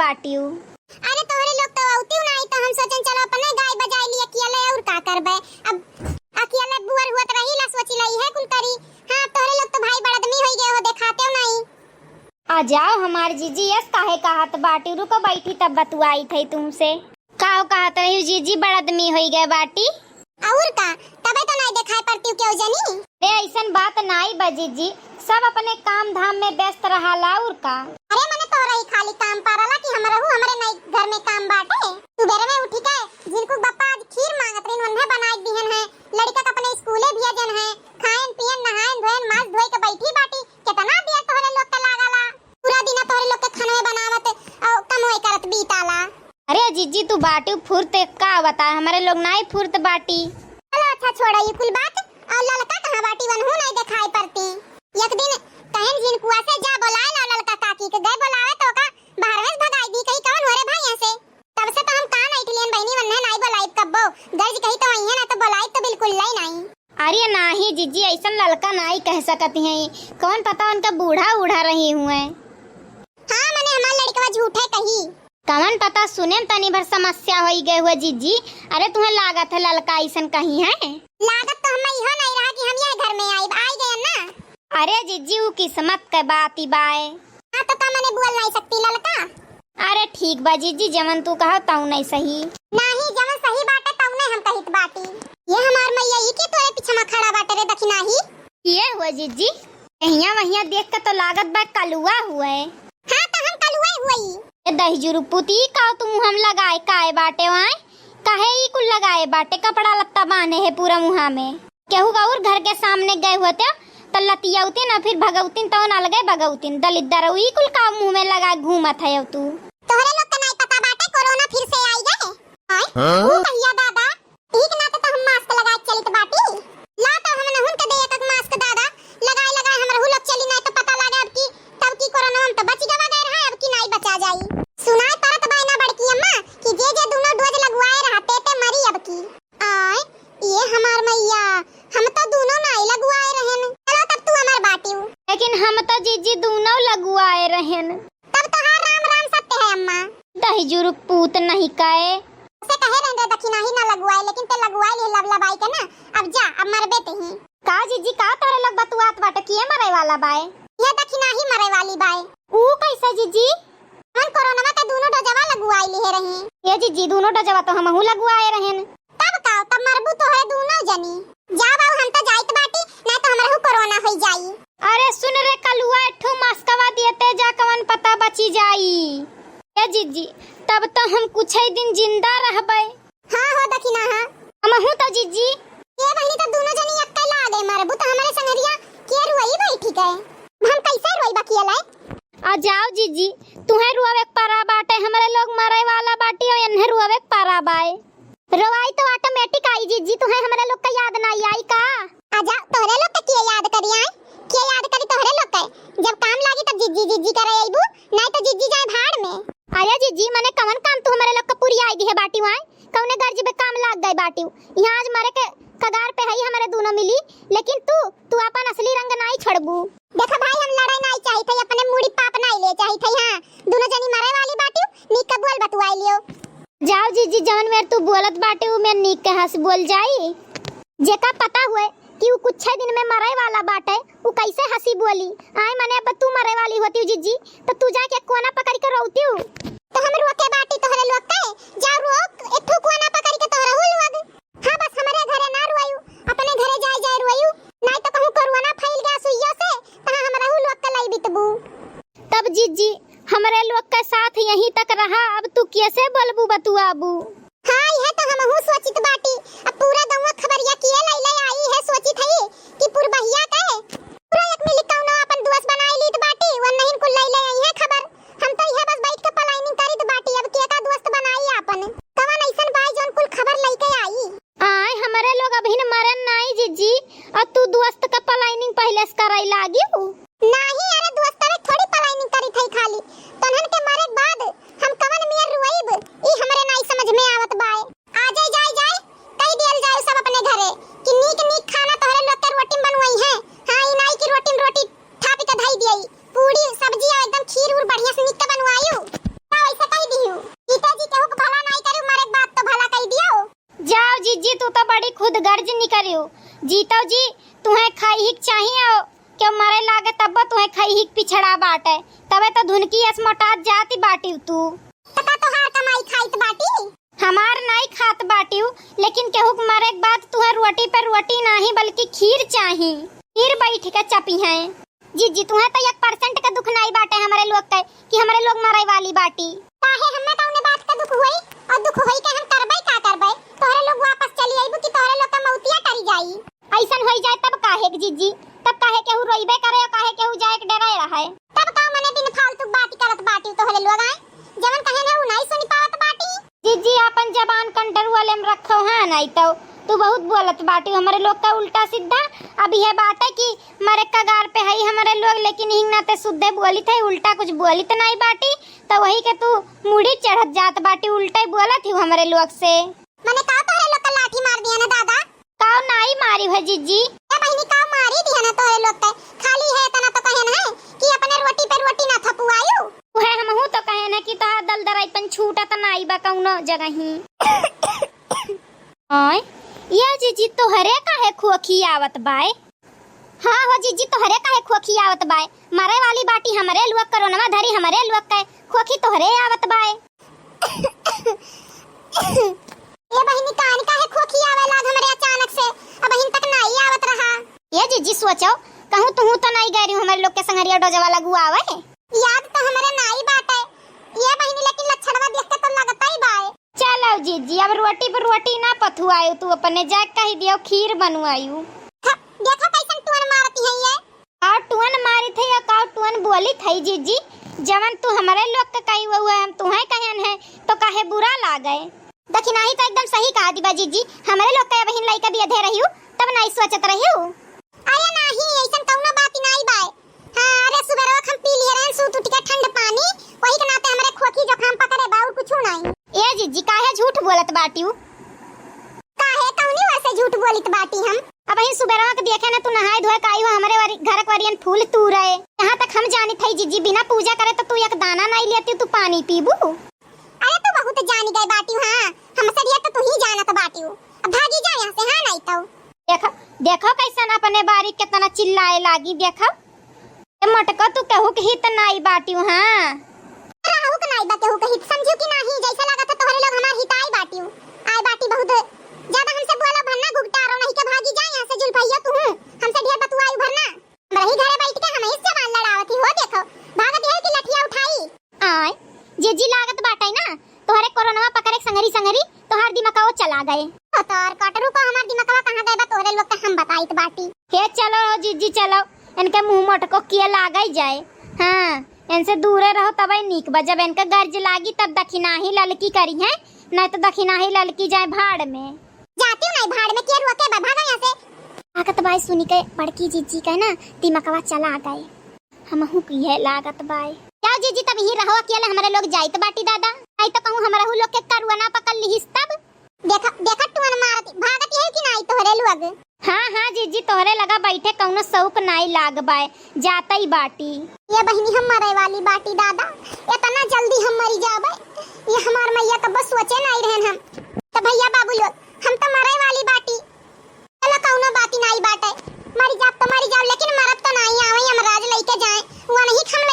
बाटियू। अरे तोहरे लोग तो औती नहीं तो हम सोचन चलो अपने गाय बजाई लिया अकेले और का करबे। अब अकेले बुअर हुआ रही ला सोची लाई है कुल करी। हां तोहरे लोग तो भाई बड़दमी होई गए हो देखाते हो नहीं। आ जाओ हमार जीजी यस काहे कहत बाटी, रुको बैठी तब बतुआई थई तुमसे। काहो कहत रही जीजी बड़दमी होई गए बाटी। और का तबे तो नहीं देखाई पड़ती क्यों जनी। ए ऐसन बात नाई बा जीजी, सब अपने काम धाम में व्यस्त रहाला और का। अरे मने तोरा ही खाली काम पारला कि हमरे नहीं घर में काम बाटे। सुबह में उठी के जिनको बप्पा आज खीर मांगत रही उन्हें बनाई दिहन है। लड़का का अपने स्कूले भेजन है। खाएन पियन नहाएन धोएन मांस धोई के बैठी बाटी। कितना दिया तोहरे लोग के लागला। पूरा दिन तोहरे लोग के खाना बनावत और कमोई करत बीताला। अरे जीजी तू बाटी फुर्त का बता, हमारे लोग नाई फुर्त बाटी। चलो अच्छा छोड़ा ये कुल बात। और ललका कहां बाटी वनहु नहीं दिखाई पड़ती। एक दिन कहन जिन कुआ से जा बुलाए ला ललका काकी के गए बुलावे तो का बाहरवे भगाई दी कहीं कौन होरे भाई ऐसे। तब से तो हम कान आइटलियन बहनी वन्ने नहीं बुलाई कब्बो गर्ज कहीं तो वही है ना तो बुलाई तो बिल्कुल नहीं। अरे नहीं जीजी ऐसा ललका नहीं कह सकती हैं, कौन पता उनका बूढ़ा उड़ा रही हुए। हां मने हमार लड़कवा झूठे कही। कौन पता सुने तनी भर समस्या होई गए हुए जीजी। अरे तुम्हें लागत है ललका ऐसा कहीं है। लागत तो हमें इहो नहीं रहा कि हम ये घर में आई गए ना। अरे जीजी वो किस्मत के बात ही बाए। हां तो मने बोल नहीं सकती ललका। अरे ठीक बा जीजी जमन तू कहो ताऊ नहीं सही। नहीं जमन सही बाटे ताऊ ने हम कहित बाटी। ये हमार मैया ई के तोरे पीछे में खड़ा बाटे रे दखी नाही। ये हुआ जीजी कहिया वहिया देख के तो लागत बा कलुआ हुए। हां तो हम कलुआ हुई। दही जुरुपुती का तुम हम लगाए काए बाटे वहाँ काहे ई कुल लगाए बाटे कपड़ा लत्ता बांधे है पूरा मुहा में। केहू का और घर के सामने गए होते तो लतियाउती ना फिर भगौतीन तो ना लगे भगौतीन दलिद्दर ई कुल का मुंह में लगा घूमत है तू। तोहरे लोग के नहीं पता बाटे कोरोना फिर से आई गए। हां वो कहिया दादा ठीक ना तो हम मास्क लगा के चलित बाटी। ला तो हम नहुन के दे एक मास्क दादा लगाए हमर हुलक चली नहीं तो पता लागे अब की तब की कोरोना हम तो बच गवा गए रहा अब की नहीं बचा जाई। सुनाई परत बायना बड़की अम्मा कि जे दोनों डोज लगवाए रहते ते मरी अब की। आय ये हमार मैया हम तो दोनों नहीं लगवाए रहन। चलो तब तू हमार बाटीऊ। लेकिन हम तो जीजी दोनों लगवाए रहन। तब तो हां राम राम सत्य है अम्मा। दही जुरुपूत नहीं काए से कहे रहंदे दखी नहीं ना लगवाए लेकिन ते लगवाए ले लबलबाई के ना अब जा अब मरबे ते ही। का जीजी का तारे लोग बतुआत बाटे किए मरे वाला बाए। ये दखी नहीं मरे वाली बाई। ऊ कैसे जीजी हम कोरोना में तो दोनों डोजवा लगवाई ले रही। ये जीजी दोनों डोजवा तो हमहू लगवाए रहन। तब का तब मरबू तो है दोनों जनी। जा बाऊ हम तो जाइत बाटी नहीं तो हमरहु कोरोना होई जाई। अरे सुन रे कलुआ एठो मास्कवा दिएते जा कवन पता बची जाई। ए जीजी तब तो हम कुछ ही दिन जिंदा रहबे। हां हो दखी ना हां हमहू तो जीजी ये बहनी तो दोनों जनी अकेला आ गए मरबू तो हमारे संगरिया के रुई बैठी गए। हम कैसे रोई बाकी लाई। आ जाओ जीजी तुहे रुआवे पारा बाटे हमरे लोग मरे वाला बाटी और इन्हे रुआवे पारा बाए। रोवाई तो ऑटोमेटिक आई जीजी तुहे हमरे लोग का याद नहीं आई का। आ जा तोहरे लोग के याद करी आए के याद करी तोहरे लोग के जब काम लागी तब जीजी जीजी करे आईबू नहीं तो जीजी जाए भाड़ में। आया जीजी मने कवन काम तू हमरे लोग का पूरी आई दी है बाटी वहाँ कौने गर्ज पे काम लाग गई बाटी यहाँ आज मरे के कगार पे है हमारे दोनों मिली। लेकिन तू अपन असली रंग नहीं छोड़बू। देखो भाई हम लड़ाई नहीं चाहिए थे अपने मुड़ी पाप नहीं ले चाहिए थे। हां दोनों जनी मरे वाली बाटी नीक के बोल बतवाई लियो। जाओ जीजी जवन मेर तू बोलत बाटे उ मैं नीक के हंस बोल जाई। जेका पता हुए कि वो कुछ दिन में मरे वाला बाटे वो कैसे हंसी बोली। आए मने अब तू मरे वाली होती जीजी तो तू जाके कोना पकड़ के रोती तो हम रोके बाटी तोहरे लोग के जा रोक एठो कोना पकड़ के तोहरा हुल वग। हां बस हमारे घरे ना रोयू अपने घरे जाए रोयू नहीं तो कहूं कोरोना फैल गया सुइया से तहां हमरा हुल लोग के लाई बितबू। तब जीजी हमारे लोग के साथ यहीं तक रहा अब तू कैसे बोलबू बतुआबू। हां ये तो हमहु सोचित बाटी अब पूरा गांव खबरिया किए लई आई है सोचित हई कि पुरबहिया के पूरा एक मिली कौनो अपन दोस्त बनाई लीत बाटी वन नहीं कुल लई आई है खबर। हम तो यह बस बैठ के प्लानिंग करी बाटी अब के का दोस्त बनाई अपन कवन ऐसा जीजी तू तो बड़ी खुद गर्ज निकलियो। जीतो जी तुम्हें खाई हिक चाहिए क्यों मरे लागे तब तुम्हें खाई हिक पिछड़ा बाटे तबे तो धुनकी अस मोटात जाती बाटी तू। तका तो हार कमाई खाइत बाटी। हमार नहीं खात बाटी लेकिन केहू के मारे के बाद तुम्हें रोटी पे रोटी नहीं बल्कि खीर चाहिए। खीर बैठ के चपी है जीजी तुम्हें तो 1% का दुख नहीं बाटे हमारे लोग के कि हमारे लोग मरे वाली बाटी। काहे हमें कौने बात का दुख होई और दुख होई के हम करबै का करबै तोहरे लोग वापस चली आइबू कि तोहरे लोग का मौतिया टरी जाई। ऐसन होई जाए तब काहे के जीजी तब काहे केहू रोइबे करे और काहे केहू जाए के डरे रहे। तब का मने बिन फालतू बात करत बाटी तोहरे लोग आए जवन कहे ना उ नहीं सुनी पावत बाटी। जीजी अपन जबान कंट्रोल वाले में रखो है नहीं तो तू बहुत बोलत बाटी हमारे लोग का उल्टा सीधा। अभी है बात है कि मरे कगार पे है हमारे लोग लेकिन हिंग नाते शुद्ध बोली थे उल्टा कुछ बोली तो नहीं बाटी तो वही के तू मुड़ी चढ़त जात बाटी उल्टा ही बोला थी हमारे लोग से। मने का तोहरे लोग का लाठी मार दिया ना दादा। काऊ नहीं मारी है जीजी ए बहिनी का मारी दिया ना तोहरे लोग के खाली है तना तो कहे ना कि अपने रोटी पे रोटी ना थपुआयू। वह हम हूं तो कहे ना कि तोहार दल दराइपन छूटा त नहीं बा कौनो जगह ही। ओए ये जीजी तोहरे काहे खोखी आवत बाय। हाँ हो जीजी तोहरे काहे खोखी आवत बाय मारे वाली बाटी हमरे लोग कोरोना धरी हमरे लोग के खोखी तोहरे आवत बाय। ये बहिनी कान काहे खोखी आवे लाग हमरे अचानक से अब बहिन तक नहीं आवत रहा। ये जीजी सोचो कहूं तू तो नहीं गई हमारे लोग के संगरिया डोजवा लगू आवे याद तो हमरे नहीं बात है ये बहिनी लेकिन लक्षणवा देख के तो लगता ही बाय। चलो जीजी अब रोटी पर रोटी ना पथुआयु तू अपने जाग कही दियो खीर बनवायु। देखो कैसन टुन मारती है ये और टुन मारी थी या का टुन बोली थी जीजी जवन तू हमारे लोग के कही हुआ हम तुम्हें कहन है तो काहे बुरा लागे। दखिनाही तो एकदम सही कहा दीबा जीजी हमारे लोग के बहिन लइका भी अधे रहियो तब नहीं सोचत रहियो। अरे नहीं ऐसन कौनो बात नहीं बाय। हां अरे सुबह हम पी लिए रहन सूत उठ के ठंड पानी वही के नाते हमरे खोखी जोखाम पकड़े बा और कुछ नहीं। ए जीजी काहे झूठ बोलत बाटीऊ काहे कौनी वैसे झूठ बोलित बाटी हम। अब ही सुबह के देखे ना तू नहाए धोए काई हो हमारे घर के वरियन फूल तू रहे यहाँ तक हम जानी थी जीजी बिना पूजा करे तो तू एक दाना नहीं लेती तू पानी पीबू। अरे तू बहुत जानी गई बाटी हां हमसे ये तो तू ही जानत बाटी अब भागी जा यहां से हां नहीं तो देखो देखो कैसन अपने बारी कितना चिल्लाए लागी देखो ए मटको तू कहू के हित नहीं बाटी हां रहू के नहीं बाटे हु कहित समझू कि नहीं जैसा लगा था तोहरे लोग हमार हिताई बाटी आय बाटी बहुत ज्यादा हमसे बोलो भरना घुगटारो नहीं के भागी जा यहां से जुल्फैया तू हमसे ढेर बतुआई भरना रही घरे बैठ के हम इस जवान लड़ावत हो देखो भागत है कि लठिया उठाई। आय जीजी लागत बाटाई ना तोहरे कोरोना पकड़े संगरी संगरी तोहार दिमागवा चला गए तोर कटरू को हमार दिमागवा कहां गए बा तोहरे लोग के हम बताइत बाटी। हे चलो जीजी चलो इनके मुंह मटको किए लागई जाए हां इनसे दूरे रहो तब नीक बा जब इनका गर्ज लागी तब दखिना ही ललकी करी है नहीं तो दखिना ही ललकी जाए भाड़ में जाती हूं नहीं भाड़ में के रोके बा भागा यहां से। लागत बाई सुनी के बड़की जीजी का ना दिमागवा चला गए हमहू की है लागत बाई क्या जीजी तब ही रहो अकेले हमारे लोग जाइत बाटी दादा नहीं तो कहूं हमारा लोग के करुआ ना पकड़ लीहिस तब देखा देखा टुन मारती भागत है कि नहीं तोहरे लोग। हां जीजी तोहरे लगा बैठे कौनो शौक नहीं लाग बाय जाता ही बाटी। ये बहिनी हम मरे वाली बाटी दादा इतना जल्दी हम मरी जाबे ये हमार मैया तो बस सोचे नहीं रहन हम तो भैया बाबू लोग हम तो मरे वाली बाटी चलो कौनो बाती नहीं बाटे मरी जाब तो मरी जाओ लेकिन मरब तो नहीं आवे हम राज लेके जाए वो नहीं हम